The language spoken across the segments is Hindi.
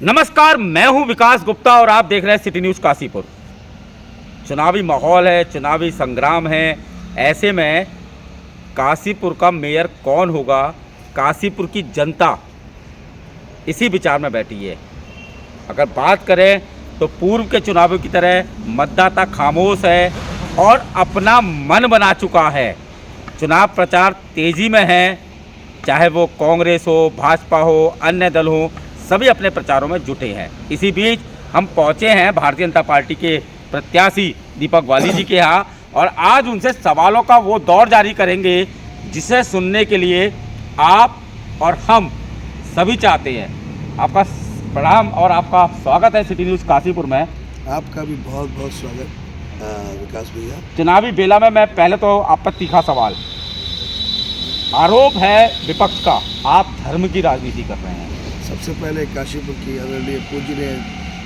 नमस्कार, मैं हूं विकास गुप्ता और आप देख रहे हैं सिटी न्यूज़ काशीपुर। चुनावी माहौल है, चुनावी संग्राम है। ऐसे में काशीपुर का मेयर कौन होगा, काशीपुर की जनता इसी विचार में बैठी है। अगर बात करें तो पूर्व के चुनावों की तरह मतदाता खामोश है और अपना मन बना चुका है। चुनाव प्रचार तेज़ी में है, चाहे वो कांग्रेस हो, भाजपा हो, अन्य दल हो, सभी अपने प्रचारों में जुटे हैं। इसी बीच हम पहुंचे हैं भारतीय जनता पार्टी के प्रत्याशी दीपक वाली जी के यहाँ और आज उनसे सवालों का वो दौर जारी करेंगे जिसे सुनने के लिए आप और हम सभी चाहते हैं। आपका प्रणाम और आपका स्वागत है सिटी न्यूज़ काशीपुर में। आपका भी बहुत बहुत स्वागत विकास भैया। चुनावी बेला में मैं पहले तो आप पर तीखा सवाल, आरोप है विपक्ष का आप धर्म की राजनीति कर रहे हैं। सबसे पहले काशीपुर की आदरणीय पूज्य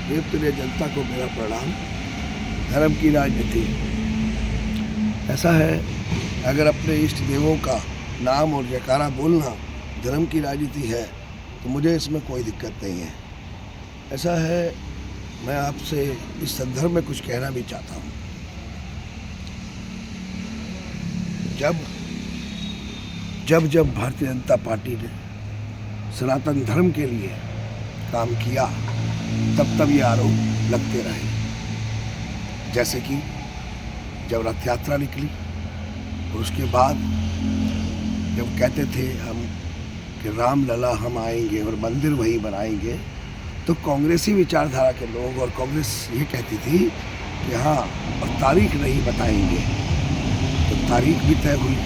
देवप्रिय जनता को मेरा प्रणाम। धर्म की राजनीति ऐसा है, अगर अपने इष्ट देवों का नाम और जयकारा बोलना धर्म की राजनीति है तो मुझे इसमें कोई दिक्कत नहीं है। ऐसा है, मैं आपसे इस संदर्भ में कुछ कहना भी चाहता हूँ। जब भारतीय जनता पार्टी ने सनातन धर्म के लिए काम किया तब ये आरोप लगते रहे। जैसे कि जब रथ यात्रा निकली और उसके बाद जब कहते थे हम कि रामलला हम आएंगे और मंदिर वहीं बनाएंगे, तो कांग्रेसी विचारधारा के लोग और कांग्रेस ये कहती थी कि हाँ और तारीख नहीं बताएंगे, तो तारीख भी तय हुई,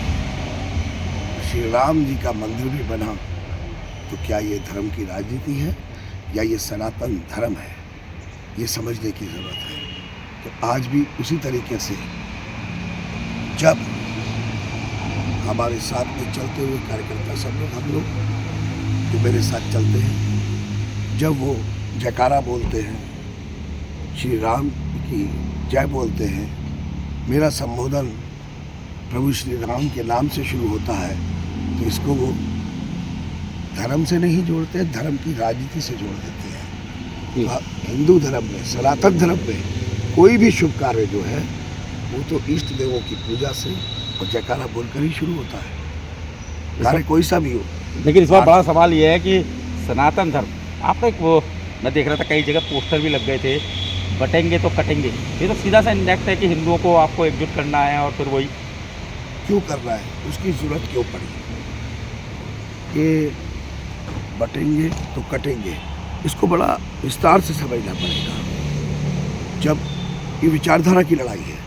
श्री राम जी का मंदिर भी बना। तो क्या ये धर्म की राजनीति है या ये सनातन धर्म है, ये समझने की ज़रूरत है। तो आज भी उसी तरीके से जब हमारे साथ में चलते हुए कार्यकर्ता सब लोग, हम लोग जो मेरे साथ चलते हैं, जब वो जयकारा बोलते हैं, श्री राम की जय बोलते हैं, मेरा संबोधन प्रभु श्री राम के नाम से शुरू होता है, तो इसको वो धर्म से नहीं जोड़ते, धर्म की राजनीति से जोड़ देते हैं। हिंदू धर्म में, सनातन धर्म में कोई भी शुभ कार्य जो है वो तो इष्ट देवों की पूजा से और जयकारा बोलकर ही शुरू होता है, कार्य कोई सा भी हो। लेकिन इस बार बड़ा सवाल ये है कि सनातन धर्म, आपका एक वो मैं देख रहा था कई जगह पोस्टर भी लग गए थे, बटेंगे तो कटेंगे। ये तो सीधा सा इंडेक्ट है कि हिंदुओं को आपको एकजुट करना है और फिर वही क्यों करना है, उसकी जरूरत क्यों पड़ी। ये बटेंगे तो कटेंगे, इसको बड़ा विस्तार से समझना पड़ेगा। जब ये विचारधारा की लड़ाई है,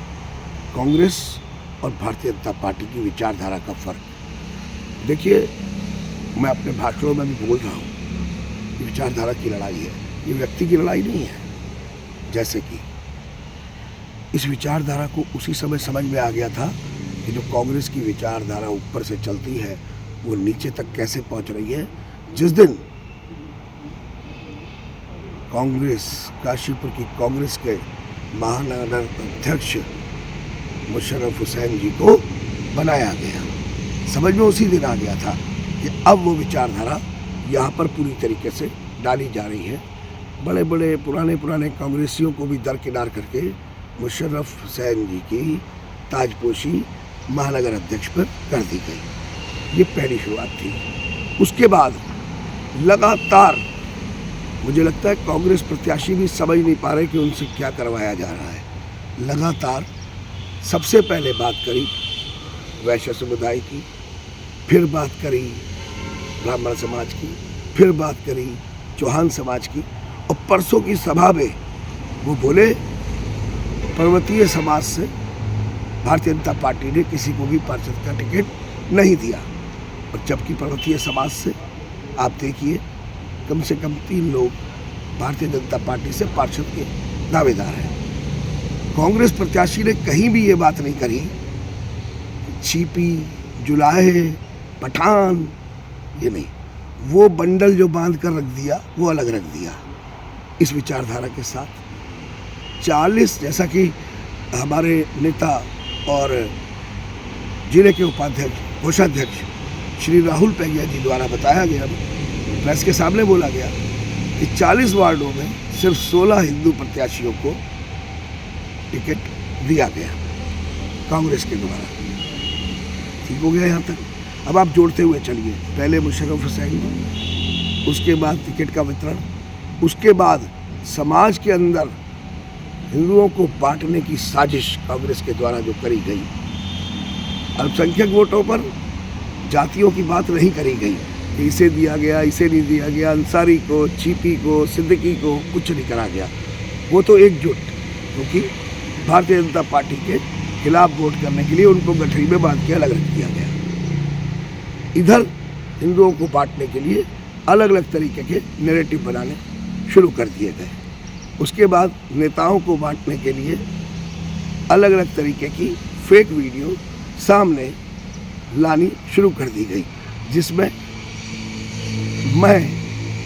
कांग्रेस और भारतीय जनता पार्टी की विचारधारा का फर्क देखिए, मैं अपने भाषणों में भी बोल रहा हूँ, ये विचारधारा की लड़ाई है, ये व्यक्ति की लड़ाई नहीं है। जैसे कि इस विचारधारा को उसी समय समझ में आ गया था कि जो कांग्रेस की विचारधारा ऊपर से चलती है वो नीचे तक कैसे पहुंच रही है। जिस दिन कांग्रेस, काशीपुर की कांग्रेस के महानगर अध्यक्ष मुशर्रफ हुसैन जी को बनाया गया, समझ में उसी दिन आ गया था कि अब वो विचारधारा यहाँ पर पूरी तरीके से डाली जा रही है। बड़े बड़े पुराने कांग्रेसियों को भी दरकिनार करके मुशर्रफ हुसैन जी की ताजपोशी महानगर अध्यक्ष पर कर दी गई। ये पहली शुरुआत थी। उसके बाद लगातार मुझे लगता है कांग्रेस प्रत्याशी भी समझ नहीं पा रहे कि उनसे क्या करवाया जा रहा है। लगातार सबसे पहले बात करी वैश्य समुदाय की, फिर बात करी ब्राह्मण समाज की, फिर बात करी चौहान समाज की, और परसों की सभा में वो बोले पर्वतीय समाज से भारतीय जनता पार्टी ने किसी को भी पार्षद का टिकट नहीं दिया। और जबकि पर्वतीय समाज से आप देखिए कम से कम 3 लोग भारतीय जनता पार्टी से पार्षद के दावेदार हैं। कांग्रेस प्रत्याशी ने कहीं भी ये बात नहीं करी छिपी, जुलाहे, पठान, ये नहीं, वो बंडल जो बांध कर रख दिया वो अलग रख दिया। इस विचारधारा के साथ 40, जैसा कि हमारे नेता और जिले के उपाध्यक्ष, कोषाध्यक्ष श्री राहुल पैगिया जी द्वारा बताया गया, प्रेस के सामने बोला गया कि कि 40 वार्डों में सिर्फ 16 हिंदू प्रत्याशियों को टिकट दिया गया कांग्रेस के द्वारा। ठीक हो गया यहाँ तक। अब आप जोड़ते हुए चलिए, पहले मुशर्रफ हुसैन, उसके बाद टिकट का वितरण, उसके बाद समाज के अंदर हिंदुओं को बांटने की साजिश कांग्रेस के द्वारा जो करी गई, अल्पसंख्यक वोटों पर जातियों की बात नहीं करी गई कि इसे दिया गया, इसे नहीं दिया गया, अंसारी को, चीपी को, सिद्दीकी को कुछ नहीं करा गया। वो तो एकजुट, क्योंकि भारतीय जनता पार्टी के खिलाफ वोट करने के लिए उनको गठरी में बांध के अलग रख दिया गया। इधर हिंदुओं को बांटने के लिए अलग अलग तरीके के नैरेटिव बनाने शुरू कर दिए गए। उसके बाद नेताओं को बांटने के लिए अलग अलग तरीके की फेक वीडियो सामने लानी शुरू कर दी गई, जिसमें मैं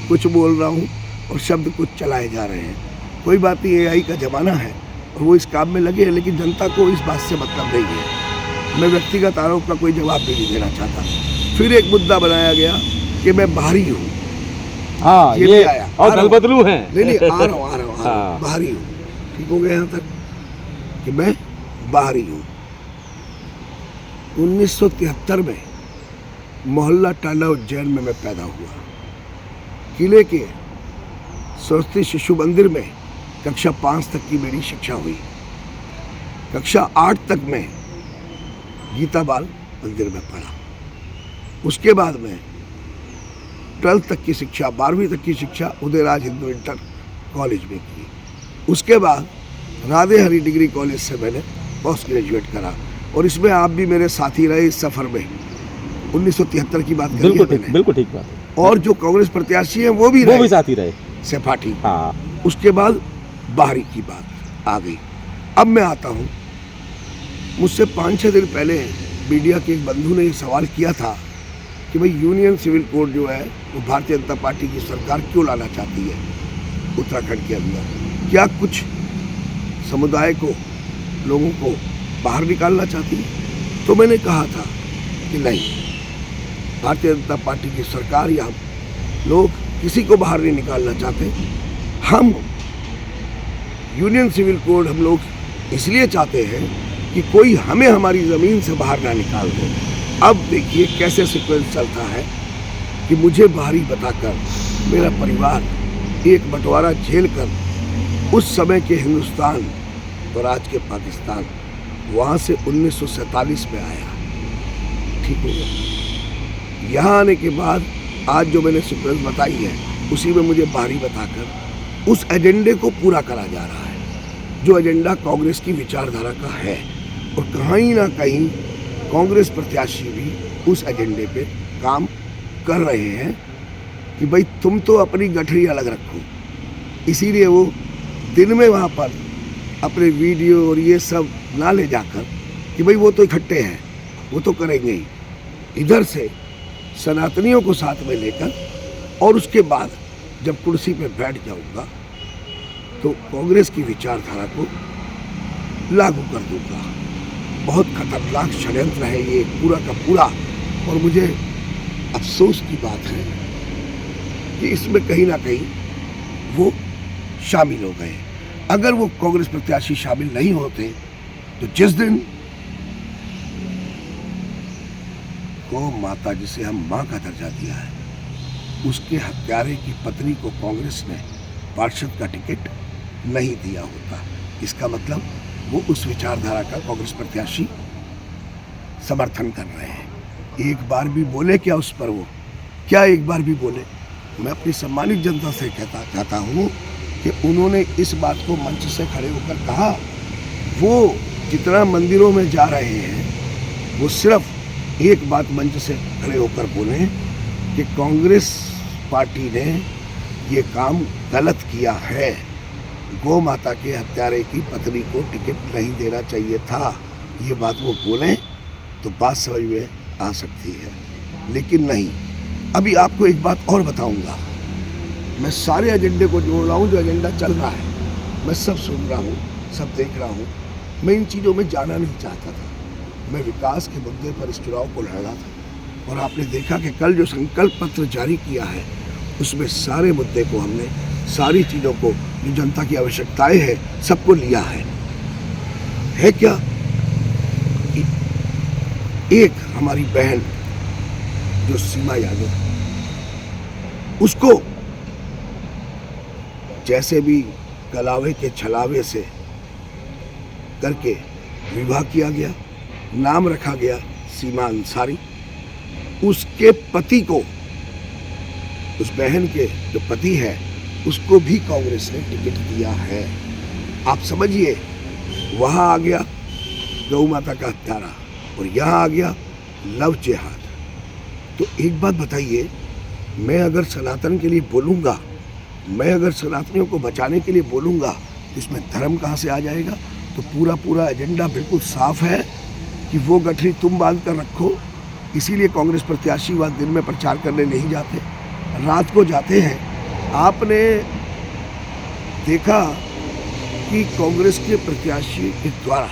कुछ बोल रहा हूँ और शब्द कुछ चलाए जा रहे हैं। कोई बात नहीं, AI का ज़माना है और वो इस काम में लगे हैं, लेकिन जनता को इस बात से मतलब नहीं है। मैं व्यक्तिगत आरोप का कोई जवाब भी नहीं देना चाहता। फिर एक मुद्दा बनाया गया कि मैं बाहरी हूँ। हाँ, ये भी आया और दल बदलू हैं। नहीं, आ रहा हूँ हाँ। बाहरी हूँ। ठीक हो गया यहाँ तक कि मैं बाहरी हूँ। 1973 में मोहल्ला टांडा उज्जैन में मैं पैदा हुआ। किले के सरस्वती शिशु मंदिर में कक्षा 5 तक की मेरी शिक्षा हुई। कक्षा 8 तक मैं गीता बाल मंदिर में पढ़ा। उसके बाद में 12th तक की शिक्षा, 12वीं तक की शिक्षा उदयराज हिंदू इंटर कॉलेज में की। उसके बाद राधे हरी डिग्री कॉलेज से मैंने पोस्ट ग्रेजुएट करा। और इसमें आप भी मेरे साथी रहे इस सफ़र में। 1973 की बात करी है मैंने। बिल्कुल ठीक बात। और जो कांग्रेस प्रत्याशी हैं वो भी साथी रहे, सेपाठी। हाँ। उसके बाद बाहरी की बात आ गई। अब मैं आता हूँ, मुझसे 5-6 दिन पहले मीडिया के एक बंधु ने ये सवाल किया था कि भाई यूनियन सिविल कोड जो है वो भारतीय जनता पार्टी की सरकार क्यों लाना चाहती है उत्तराखंड के अंदर। क्या कुछ समुदाय को, लोगों को बाहर निकालना चाहती है? तो मैंने कहा था कि नहीं, भारतीय जनता पार्टी की सरकार या लोग किसी को बाहर नहीं निकालना चाहते। हम यूनियन सिविल कोड हम लोग इसलिए चाहते हैं कि कोई हमें हमारी ज़मीन से बाहर ना निकाल दे। अब देखिए कैसे सीक्वेंस चलता है कि मुझे बाहरी बताकर मेरा परिवार एक बंटवारा झेल कर उस समय के हिंदुस्तान और आज के पाकिस्तान, वहाँ से 1947 में आया। ठीक हो गया। यहाँ आने के बाद आज जो मैंने सीक्वेंस बताई है उसी में मुझे बाहरी बताकर उस एजेंडे को पूरा करा जा रहा है जो एजेंडा कांग्रेस की विचारधारा का है। और कहीं ना कहीं कांग्रेस प्रत्याशी भी उस एजेंडे पे काम कर रहे हैं कि भाई तुम तो अपनी गठरी अलग रखो। इसीलिए वो दिन में वहाँ पर अपने वीडियो और ये सब ना ले जाकर कि भाई वो तो इकट्ठे हैं, वो तो करेंगे ही, इधर से सनातनियों को साथ में लेकर और उसके बाद जब कुर्सी पे बैठ जाऊंगा तो कांग्रेस की विचारधारा को लागू कर दूंगा। बहुत खतरनाक षड्यंत्र है ये पूरा का पूरा। और मुझे अफसोस की बात है कि इसमें कहीं ना कहीं वो शामिल हो गए। अगर वो कांग्रेस प्रत्याशी शामिल नहीं होते तो जिस दिन गौ माता, जिसे हम मां का दर्जा दिया है, उसके हत्यारे की पत्नी को कांग्रेस ने पार्षद का टिकट नहीं दिया होता, इसका मतलब वो उस विचारधारा का कांग्रेस प्रत्याशी समर्थन कर रहे हैं। एक बार भी बोले क्या उस पर? वो क्या एक बार भी बोले? मैं अपनी सम्मानित जनता से कहता हूँ कि उन्होंने इस बात को मंच से खड़े होकर कहा। वो जितना मंदिरों में जा रहे हैं वो सिर्फ एक बात मंच से खड़े होकर बोले कि कांग्रेस पार्टी ने ये काम गलत किया है, गौ माता के हत्यारे की पत्नी को टिकट नहीं देना चाहिए था। ये बात वो बोलें तो बात समझ में आ सकती है, लेकिन नहीं। अभी आपको एक बात और बताऊंगा। मैं सारे एजेंडे को जोड़ रहा हूँ, जो एजेंडा चल रहा है मैं सब सुन रहा हूँ, सब देख रहा हूँ। मैं इन चीज़ों में जाना नहीं चाहता था। मैं विकास के मुद्दे पर इस चुनाव को लड़ रहा था और आपने देखा कि कल जो संकल्प पत्र जारी किया है उसमें सारे मुद्दे को हमने सारी चीज़ों को, जो जनता की आवश्यकताएं हैं, सबको लिया है क्या? एक हमारी बहन जो सीमा यादव, उसको जैसे भी कलावे के छलावे से करके विवाह किया गया, नाम रखा गया सीमा अंसारी। उसके पति को, उस बहन के जो पति है, उसको भी कांग्रेस ने टिकट दिया है। आप समझिए, वहां आ गया गौ माता का हत्यारा और यहाँ आ गया लव जिहाद। तो एक बात बताइए, मैं अगर सनातन के लिए बोलूँगा, मैं अगर सनातनियों को बचाने के लिए बोलूँगा, तो इसमें धर्म कहाँ से आ जाएगा? तो पूरा एजेंडा बिल्कुल साफ है कि वो गठरी तुम बांध कर रखो। इसीलिए कांग्रेस प्रत्याशी वह दिन में प्रचार करने नहीं जाते, रात को जाते हैं। आपने देखा कि कांग्रेस के प्रत्याशी के द्वारा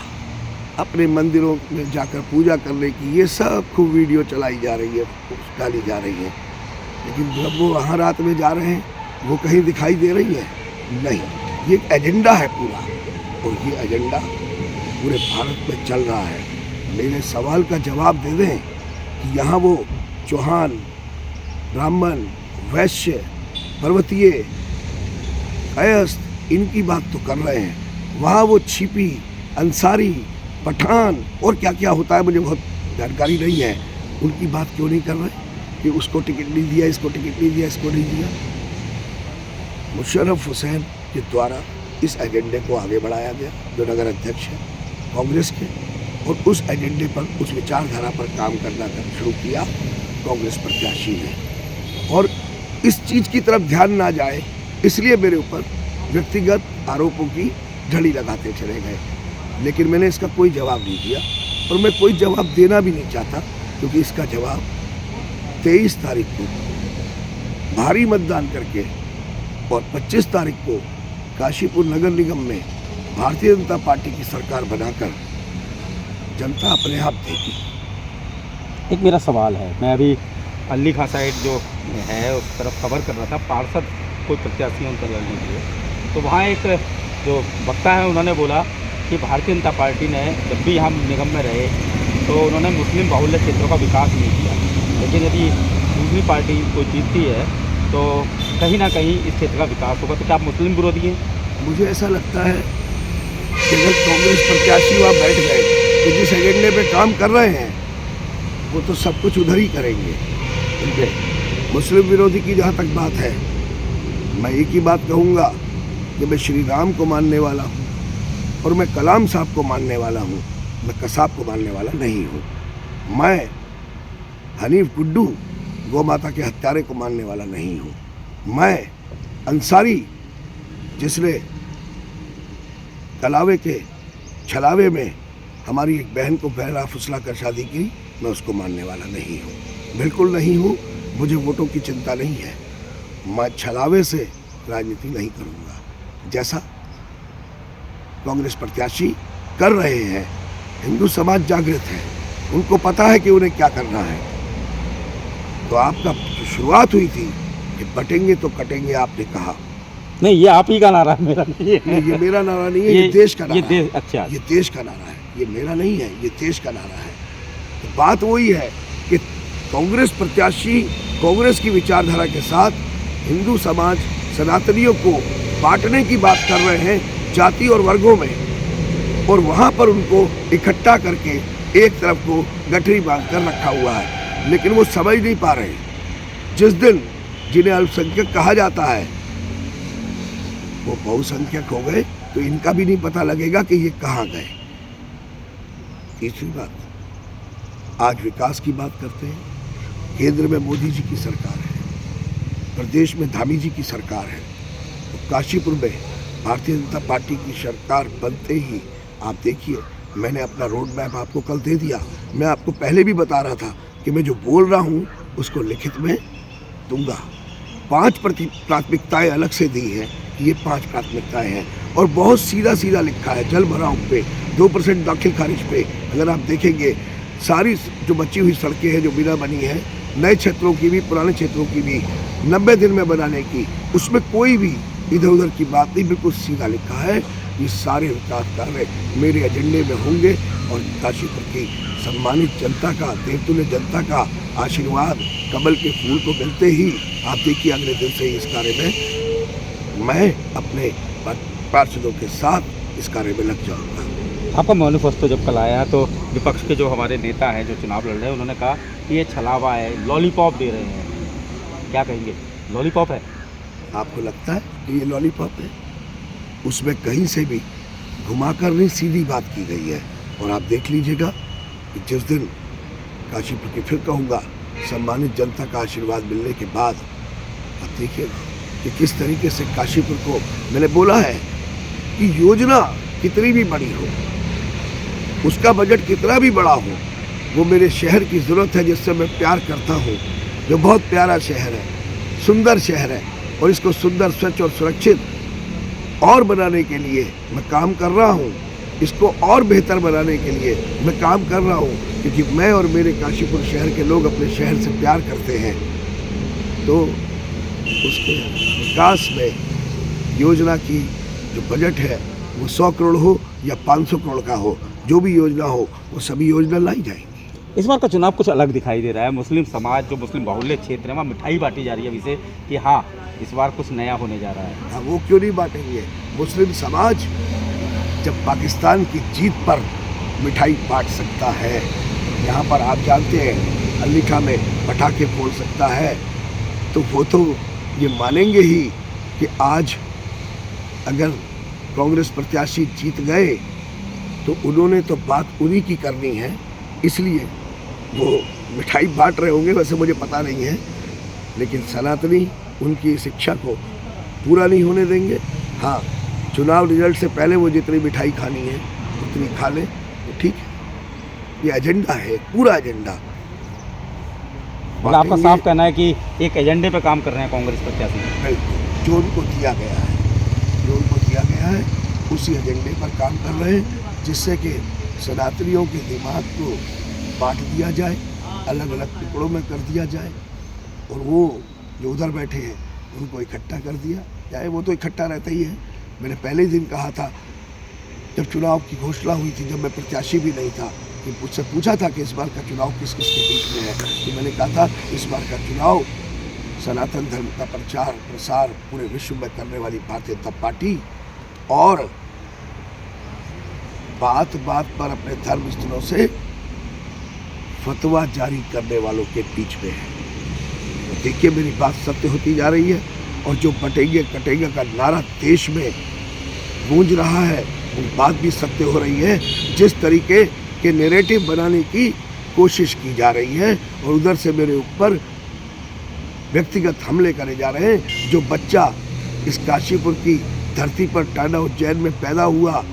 अपने मंदिरों में जाकर पूजा करने की ये सब खूब वीडियो चलाई जा रही है, डाली जा रही है, लेकिन जब वो वहाँ रात में जा रहे हैं, वो कहीं दिखाई दे रही है? नहीं। ये एक एजेंडा है पूरा, और ये एजेंडा पूरे भारत में चल रहा है। मेरे सवाल का जवाब दे दें कि यहाँ वो चौहान, ब्राह्मण, वैश्य, पर्वतीय, कायस्थ, इनकी बात तो कर रहे हैं, वहाँ वो छिपी, अंसारी, पठान और क्या क्या होता है, मुझे बहुत जानकारी नहीं है, उनकी बात क्यों नहीं कर रहे कि उसको टिकट नहीं दिया, इसको टिकट नहीं दिया, इसको नहीं दिया? मुशर्रफ हुसैन के द्वारा इस एजेंडे को आगे बढ़ाया गया, जो नगर अध्यक्ष है कांग्रेस के, और उस एजेंडे पर, उस विचारधारा पर काम करना शुरू किया कांग्रेस प्रत्याशी ने। और इस चीज़ की तरफ ध्यान ना जाए, इसलिए मेरे ऊपर व्यक्तिगत आरोपों की झड़ी लगाते चले गए, लेकिन मैंने इसका कोई जवाब नहीं दिया, और मैं कोई जवाब देना भी नहीं चाहता, क्योंकि इसका जवाब 23 तारीख को भारी मतदान करके और 25 तारीख को काशीपुर नगर निगम में भारतीय जनता पार्टी की सरकार बनाकर जनता अपने आप देगी। एक मेरा सवाल है, मैं अभी अली खां साइड जो है उस तरफ खबर कर रहा था, पार्षद कोई प्रत्याशी उनका लड़ने के लिए, तो वहाँ एक जो वक्ता है उन्होंने बोला कि भारतीय जनता पार्टी ने जब भी हम निगम में रहे तो उन्होंने मुस्लिम बाहुल्य क्षेत्रों का विकास नहीं किया, लेकिन यदि दूसरी पार्टी कोई जीतती है तो कहीं ना कहीं इस क्षेत्र का विकास होगा। तो क्या आप मुस्लिम विरोधी हैं? मुझे ऐसा लगता है कि अगर कांग्रेस प्रत्याशी वहाँ बैठ गए तो जिस एजेंडे पे काम कर रहे हैं वो तो सब कुछ उधर ही करेंगे। मुस्लिम विरोधी की जहाँ तक बात है, मैं एक ही बात कहूँगा कि मैं श्री राम को मानने वाला हूँ और मैं कलाम साहब को मानने वाला हूँ, मैं कसाब को मानने वाला नहीं हूँ। मैं हनीफ गुड्डू गौ माता के हत्यारे को मानने वाला नहीं हूँ। मैं अंसारी जिसने कलावे के छलावे में हमारी एक बहन को बहला फुसला कर शादी की, मैं उसको मानने वाला नहीं हूँ, बिल्कुल नहीं हूँ। मुझे वोटों की चिंता नहीं है, मैं छलावे से राजनीति नहीं करूँगा, जैसा कांग्रेस प्रत्याशी कर रहे हैं। हिंदू समाज जागृत है, उनको पता है कि उन्हें क्या करना है। तो आपका जो शुरुआत हुई थी कि बटेंगे तो कटेंगे, आपने कहा नहीं, ये आप ही का नारा है, मेरा नहीं है। नहीं, ये मेरा नारा नहीं है, ये देश का नारा है। अच्छा, ये देश का नारा है, ये मेरा नहीं है, ये देश का नारा है। तो बात वही है कि कांग्रेस प्रत्याशी कांग्रेस की विचारधारा के साथ हिंदू समाज सनातनियों को बांटने की बात कर रहे हैं जाति और वर्गों में, और वहाँ पर उनको इकट्ठा करके एक तरफ को गठरी बांध कर रखा हुआ है, लेकिन वो समझ नहीं पा रहे। जिस दिन जिन्हें अल्पसंख्यक कहा जाता है वो बहुसंख्यक हो गए तो इनका भी नहीं पता लगेगा कि ये कहाँ गए। तीसरी बात, आज विकास की बात करते हैं। केंद्र में मोदी जी की सरकार है, प्रदेश में धामी जी की सरकार है, तो काशीपुर में भारतीय जनता पार्टी की सरकार बनते ही आप देखिए, मैंने अपना रोड मैप आपको कल दे दिया। मैं आपको पहले भी बता रहा था कि मैं जो बोल रहा हूँ उसको लिखित में दूंगा। 5 प्राथमिकताएं अलग से दी हैं, ये 5 प्राथमिकताएं हैं, और बहुत सीधा सीधा लिखा है। जल भराव पे 2% दाखिल खारिज पे अगर आप देखेंगे, सारी जो बची हुई सड़कें हैं जो बिना बनी हैं, नए क्षेत्रों की भी पुराने क्षेत्रों की भी 90 दिन में बनाने की, उसमें कोई भी इधर उधर की बात नहीं, बिल्कुल सीधा लिखा है। ये सारे विकास कार्य मेरे एजेंडे में होंगे और काशीपुर की सम्मानित जनता का, देवतुल्य जनता का आशीर्वाद कमल के फूल को मिलते ही आप देखिए अगले दिन से इस कार्य में मैं अपने पार्षदों के साथ इस कार्य में लग जाऊंगा। आपका मैनिफेस्टो जब कल आया तो विपक्ष के जो हमारे नेता हैं जो चुनाव लड़ रहे हैं उन्होंने कहा कि ये छलावा है, लॉलीपॉप दे रहे हैं, क्या कहेंगे? लॉलीपॉप है? आपको लगता है कि ये लॉलीपॉप है? उसमें कहीं से भी घुमाकर नहीं, सीधी बात की गई है। और आप देख लीजिएगा कि जिस दिन काशीपुर की, फिर कहूँगा, सम्मानित जनता का आशीर्वाद मिलने के बाद आप देखिएगा कि किस तरीके से काशीपुर को, मैंने बोला है कि योजना कितनी भी बड़ी हो, उसका बजट कितना भी बड़ा हो, वो मेरे शहर की ज़रूरत है जिससे मैं प्यार करता हूँ, जो बहुत प्यारा शहर है, सुंदर शहर है, और इसको सुंदर, स्वच्छ और सुरक्षित और बनाने के लिए मैं काम कर रहा हूँ। इसको और बेहतर बनाने के लिए मैं काम कर रहा हूँ, क्योंकि मैं और मेरे काशीपुर शहर के लोग अपने शहर से प्यार करते हैं। तो उसके विकास में योजना की जो बजट है वो 100 करोड़ हो या 500 करोड़ का हो, जो भी योजना हो वो सभी योजना लाई जाएंगी। इस बार का चुनाव कुछ अलग दिखाई दे रहा है। मुस्लिम समाज, जो मुस्लिम बाहुल्य क्षेत्र है, वहाँ मिठाई बांटी जा रही है अभी से कि हाँ इस बार कुछ नया होने जा रहा है। हाँ, वो क्यों नहीं बांटेंगे? मुस्लिम समाज जब पाकिस्तान की जीत पर मिठाई बांट सकता है, यहाँ पर आप जानते हैं अलीठा में पटाखे फोड़ सकता है, तो वो तो ये मानेंगे ही कि आज अगर कांग्रेस प्रत्याशी जीत गए तो उन्होंने तो बात उन्हीं की करनी है, इसलिए वो मिठाई बांट रहे होंगे। वैसे मुझे पता नहीं है, लेकिन सनातनी उनकी इस इच्छा को पूरा नहीं होने देंगे। हाँ, चुनाव रिजल्ट से पहले वो जितनी मिठाई खानी है उतनी खा लें, तो ठीक है। ये एजेंडा है, पूरा एजेंडा। मतलब आपका साफ कहना है कि एक एजेंडे पे काम कर रहे हैं कांग्रेस प्रत्याशी? बिल्कुल, जो उनको दिया गया है, जो उनको दिया गया है उसी एजेंडे पर काम कर रहे हैं, जिससे कि सनातनियों के दिमाग को बांट दिया जाए, अलग अलग टुकड़ों में कर दिया जाए, और वो जो उधर बैठे हैं उनको इकट्ठा कर दिया जाए। वो तो इकट्ठा रहता ही है। मैंने पहले ही दिन कहा था, जब चुनाव की घोषणा हुई थी, जब मैं प्रत्याशी भी नहीं था, कि मुझसे पूछा था कि इस बार का चुनाव किस किस के बीच में है, तो मैंने कहा था इस बार का चुनाव सनातन धर्म का प्रचार प्रसार पूरे विश्व में करने वाली भारतीय जनता पार्टी और बात बात पर अपने धर्म स्थलों से फतवा जारी करने वालों के बीच में है। तो देखिए, मेरी बात सत्य होती जा रही है, और जो बटेंगे कटेंगे का नारा देश में गूंज रहा है, वो बात भी सत्य हो रही है। जिस तरीके के नैरेटिव बनाने की कोशिश की जा रही है और उधर से मेरे ऊपर व्यक्तिगत हमले करे जा रहे हैं। जो बच्चा इस काशीपुर की धरती पर टांडा उज्जैन में पैदा हुआ,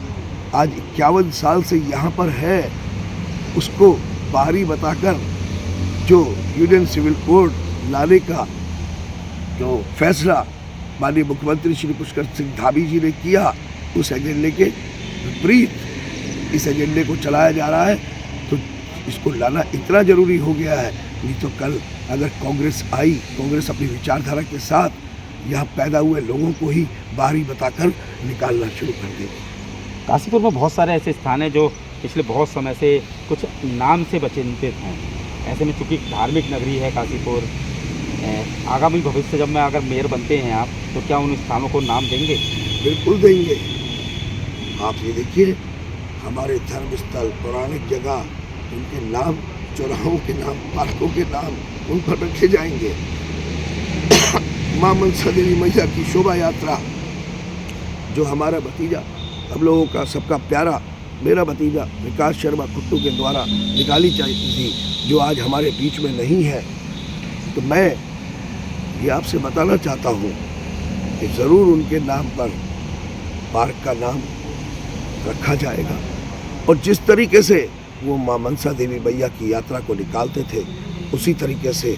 आज 51 साल से यहाँ पर है, उसको बाहरी बताकर जो यूनियन सिविल कोड लाने का जो फैसला माननीय मुख्यमंत्री श्री पुष्कर सिंह धामी जी ने किया, उस एजेंडे के विपरीत इस एजेंडे को चलाया जा रहा है। तो इसको लाना इतना ज़रूरी हो गया है, नहीं तो कल अगर कांग्रेस आई, कांग्रेस अपनी विचारधारा के साथ यहाँ पैदा हुए लोगों को ही बाहरी बताकर निकालना शुरू कर देगी। काशीपुर में बहुत सारे ऐसे स्थान हैं जो पिछले बहुत समय से कुछ नाम से बचिंतित हैं। ऐसे में चूँकि धार्मिक नगरी है काशीपुर, आगामी भविष्य जब में अगर मेयर बनते हैं आप, तो क्या उन स्थानों को नाम देंगे? बिल्कुल देंगे। आप ये देखिए, हमारे धर्म स्थल, पौराणिक जगह, उनके नाम, चौराहों के नाम, पार्कों के नाम उन पर रखे जाएंगे। माँ मनसा देवी मैया की शोभा यात्रा, जो हमारा भतीजा, हम लोगों का सबका प्यारा, मेरा भतीजा विकास शर्मा खुट्टू के द्वारा निकाली जाती थी, जो आज हमारे बीच में नहीं है, तो मैं ये आपसे बताना चाहता हूँ कि ज़रूर उनके नाम पर पार्क का नाम रखा जाएगा। और जिस तरीके से वो माँ मनसा देवी मैया की यात्रा को निकालते थे, उसी तरीके से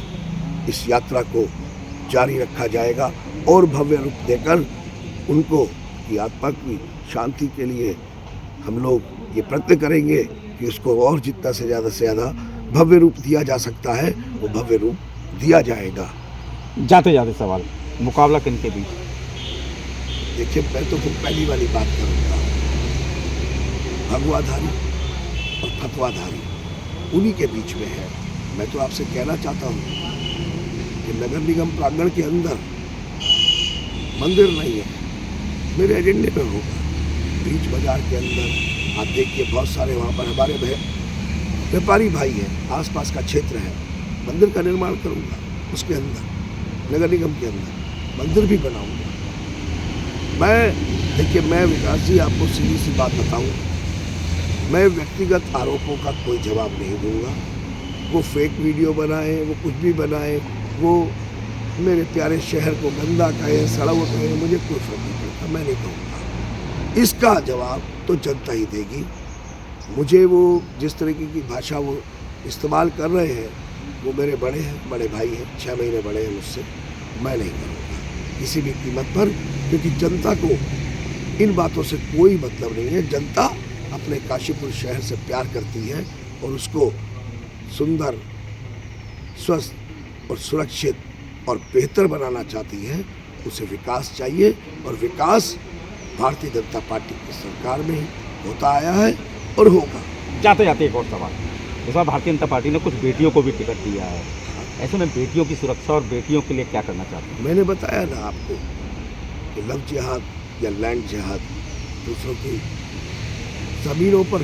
इस यात्रा को जारी रखा जाएगा और भव्य रूप देकर उनको की आत्मा की शांति के लिए हम लोग ये प्रयत्न करेंगे कि उसको और जितना से ज़्यादा भव्य रूप दिया जा सकता है, वो भव्य रूप दिया जाएगा। जाते जाते सवाल, मुकाबला किन के बीच? देखिए, मैं तो फिर पहली वाली बात करूँगा, भगवाधारी और फतवाधारी उन्हीं के बीच में है। मैं तो आपसे कहना चाहता हूँ कि नगर निगम प्रांगण के अंदर मंदिर नहीं है, मेरे एजेंडे में होगा। बीच बाजार के अंदर आप देखिए, बहुत सारे वहाँ पर हमारे व्यापारी भाई हैं, आसपास का क्षेत्र है, मंदिर का निर्माण करूँगा, उसके अंदर नगर निगम के अंदर मंदिर भी बनाऊँगा। मैं विकास जी, आपको सीधी सी बात बताऊँ, मैं व्यक्तिगत आरोपों का कोई जवाब नहीं दूंगा। वो फेक वीडियो बनाए, वो कुछ भी बनाए, वो मेरे प्यारे शहर को गंदा कहे, सड़क कहे, मुझे कोई फर्क नहीं पड़ता, मैं नहीं कहूँगा। इसका जवाब तो जनता ही देगी। मुझे वो जिस तरीके की भाषा वो इस्तेमाल कर रहे हैं, वो मेरे बड़े भाई हैं, 6 महीने बड़े हैं मुझसे, मैं नहीं करूँगा किसी भी कीमत पर, क्योंकि जनता को इन बातों से कोई मतलब नहीं है। जनता अपने काशीपुर शहर से प्यार करती है और उसको सुंदर, स्वस्थ और सुरक्षित और बेहतर बनाना चाहती है। उसे विकास चाहिए और विकास भारतीय जनता पार्टी की सरकार में होता आया है और होगा। जाते जाते एक और सवाल, इस बार भारतीय जनता पार्टी ने कुछ बेटियों को भी टिकट दिया है, ऐसे में बेटियों की सुरक्षा और बेटियों के लिए क्या करना चाहते हैं? मैंने बताया ना आपको कि लव जिहाद या लैंड जिहाद, दूसरों की ज़मीनों पर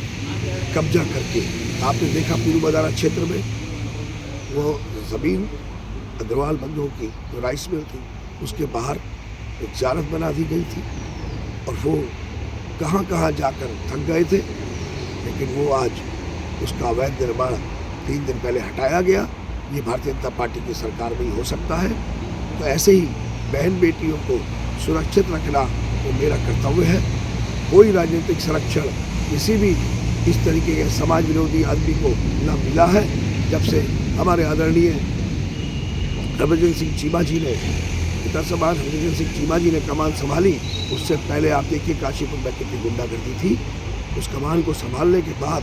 कब्जा करके, आपने देखा पूर्व बदारा क्षेत्र में वो ज़मीन अग्रवाल बंधुओं की जो राइस मिल थी, उसके बाहर एक ज़ारत बना दी गई थी और वो कहाँ कहाँ जाकर थक गए थे, लेकिन वो आज उसका अवैध निर्माण 3 दिन पहले हटाया गया। ये भारतीय जनता पार्टी की सरकार में ही हो सकता है। तो ऐसे ही बहन बेटियों को सुरक्षित रखना वो मेरा कर्तव्य है। कोई राजनीतिक संरक्षण किसी भी इस तरीके के समाज विरोधी आदमी को न मिला है। जब से हमारे आदरणीय हरभजन सिंह चीमा जी ने, पिता समान हरभजन सिंह चीमा जी ने कमान संभाली, उससे पहले आप देखिए काशीपुर में कितनी गुंडागर्दी थी। उस कमान को संभालने के बाद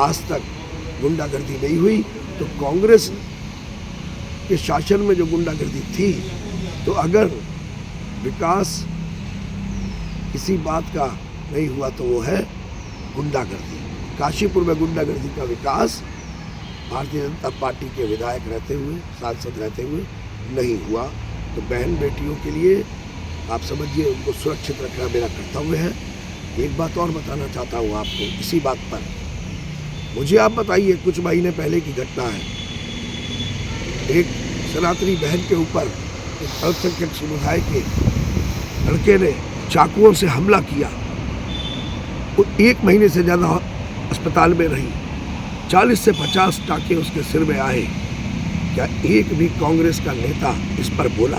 आज तक गुंडागर्दी नहीं हुई। तो कांग्रेस के शासन में जो गुंडागर्दी थी, तो अगर विकास किसी बात का नहीं हुआ तो वो है गुंडागर्दी। काशीपुर में गुंडागर्दी का विकास भारतीय जनता पार्टी के विधायक रहते हुए, सांसद रहते हुए नहीं हुआ। तो बहन बेटियों के लिए आप समझिए, उनको सुरक्षित रखना मेरा कर्तव्य है। एक बात और बताना चाहता हूँ आपको इसी बात पर। मुझे आप बताइए, कुछ महीने पहले की घटना है, एक सनातनी बहन के ऊपर एक अल्पसंख्यक समुदाय के लड़के ने चाकुओं से हमला किया। वो 1 महीने से ज़्यादा अस्पताल में रही, 40 से 50 टाँके उसके सिर में आए। क्या एक भी कांग्रेस का नेता इस पर बोला?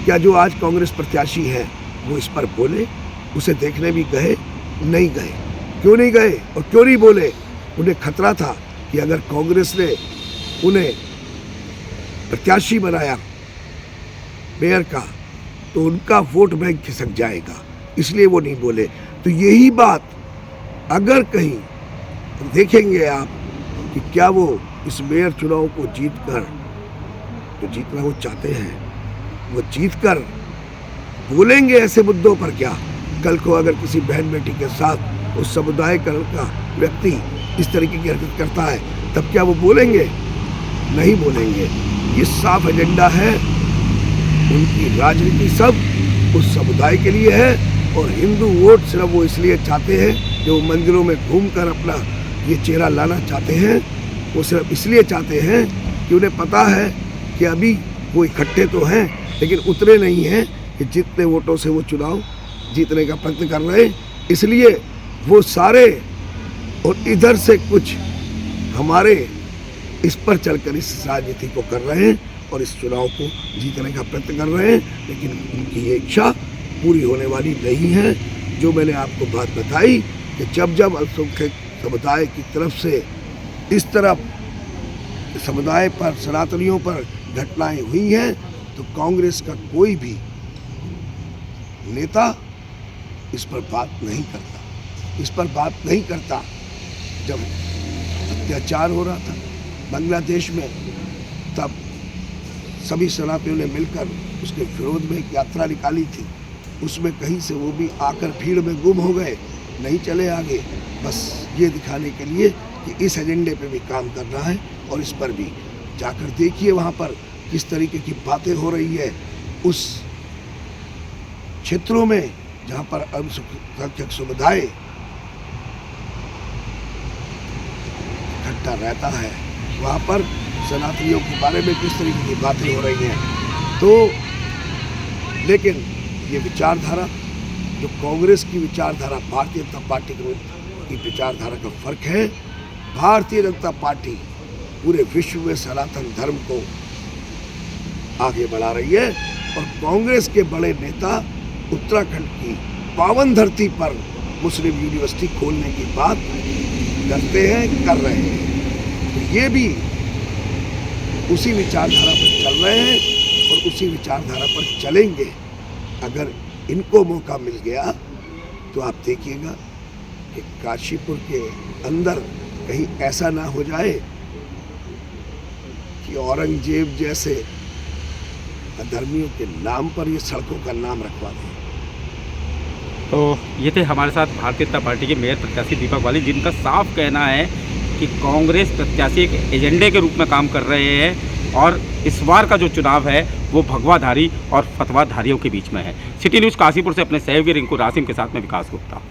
क्या जो आज कांग्रेस प्रत्याशी है वो इस पर बोले? उसे देखने भी गए? नहीं गए। क्यों नहीं गए और क्यों नहीं बोले? उन्हें खतरा था कि अगर कांग्रेस ने उन्हें प्रत्याशी बनाया मेयर का, तो उनका वोट बैंक खिसक जाएगा, इसलिए वो नहीं बोले। तो यही बात अगर कहीं देखेंगे आप कि क्या वो इस मेयर चुनाव को जीतकर, जो जीतना वो चाहते हैं, वो जीतकर बोलेंगे ऐसे मुद्दों पर क्या? कल को अगर किसी बहन बेटी के साथ उस समुदाय का व्यक्ति इस तरीके की हरकत करता है, तब क्या वो बोलेंगे? नहीं बोलेंगे। ये साफ एजेंडा है उनकी। राजनीति सब उस समुदाय के लिए है और हिंदू वोट सिर्फ वो इसलिए चाहते हैं कि वो मंदिरों में घूमकर अपना ये चेहरा लाना चाहते हैं। वो सिर्फ इसलिए चाहते हैं कि उन्हें पता है कि अभी वो इकट्ठे तो हैं, लेकिन उतने नहीं हैं कि जितने वोटों से वो चुनाव जीतने का प्रयत्न कर रहे हैं। इसलिए वो सारे और इधर से कुछ हमारे इस पर चलकर इस राजनीति को कर रहे हैं और इस चुनाव को जीतने का प्रयत्न कर रहे हैं, लेकिन उनकी ये इच्छा पूरी होने वाली नहीं है। जो मैंने आपको बात बताई कि जब अल्पसंख्यक समुदाय की तरफ से इस तरफ समुदाय पर, सनातनियों पर घटनाएं हुई हैं, तो कांग्रेस का कोई भी नेता इस पर बात नहीं करता। जब अत्याचार हो रहा था बांग्लादेश में, तब सभी सनातनियों ने मिलकर उसके विरोध में एक यात्रा निकाली थी उसमें कहीं से वो भी आकर भीड़ में गुम हो गए, नहीं चले आगे, बस ये दिखाने के लिए कि इस एजेंडे पे भी काम कर रहा है। और इस पर भी जाकर देखिए वहाँ पर किस तरीके की बातें हो रही है उस क्षेत्रों में जहाँ पर अल्पसंख्यक समुदाय इकट्ठा रहता है, वहाँ पर सनातनियों के बारे में किस तरीके की बातें हो रही हैं। तो लेकिन ये विचारधारा जो कांग्रेस की विचारधारा भारतीय जनता पार्टी की विचारधारा का फर्क है। भारतीय जनता पार्टी पूरे विश्व में सनातन धर्म को आगे बढ़ा रही है और कांग्रेस के बड़े नेता उत्तराखंड की पावन धरती पर मुस्लिम यूनिवर्सिटी खोलने की बात करते हैं, कर रहे हैं। तो ये भी उसी विचारधारा पर चल रहे हैं और उसी विचारधारा पर चलेंगे। अगर इनको मौका मिल गया तो आप देखिएगा कि काशीपुर के अंदर कहीं ऐसा ना हो जाए कि औरंगजेब जैसे अधर्मियों के नाम पर ये सड़कों का नाम रखवा दें। तो ये थे हमारे साथ भारतीय जनता पार्टी के मेयर प्रत्याशी दीपक वाली, जिनका साफ कहना है कि कांग्रेस प्रत्याशी एक एजेंडे के रूप में काम कर रहे हैं और इस बार का जो चुनाव है वो भगवाधारी और फतवाधारियों के बीच में है। सिटी न्यूज़ काशीपुर से अपने सहयोगी रिंकू रासिम के साथ में विकास गुप्ता।